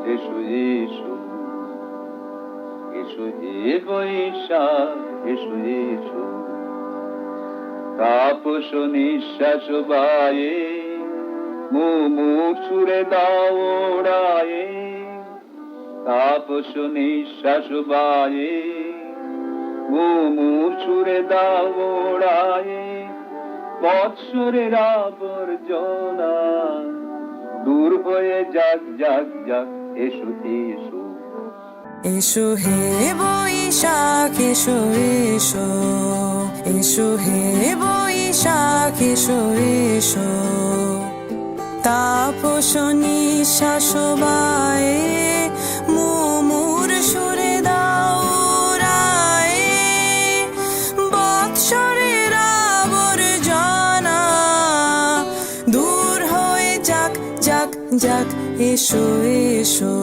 এসো এসো এসো হে বৈশাখ এসো এসো তাপস নিঃশ্বাস বায়ে মুমূর্ষুরে দাও ওড়ায়ে তাপস নিঃশ্বাস বায়ে মুমূর্ষুরে দাও ওড়ায়ে বৎসরের আবর্জনা দূর হয়ে যাক যাক যাক এসো এসো এসো হে বৈশাখ এসো এসো এসো হে বৈশাখ এসো এসো তাপস নিঃশ্বাস বায়ে মুমূর্ষুরে দাও ওড়ায়ে বৎসরের আবর্জনা দূর হয়ে যাক যাক যাক এসো এসো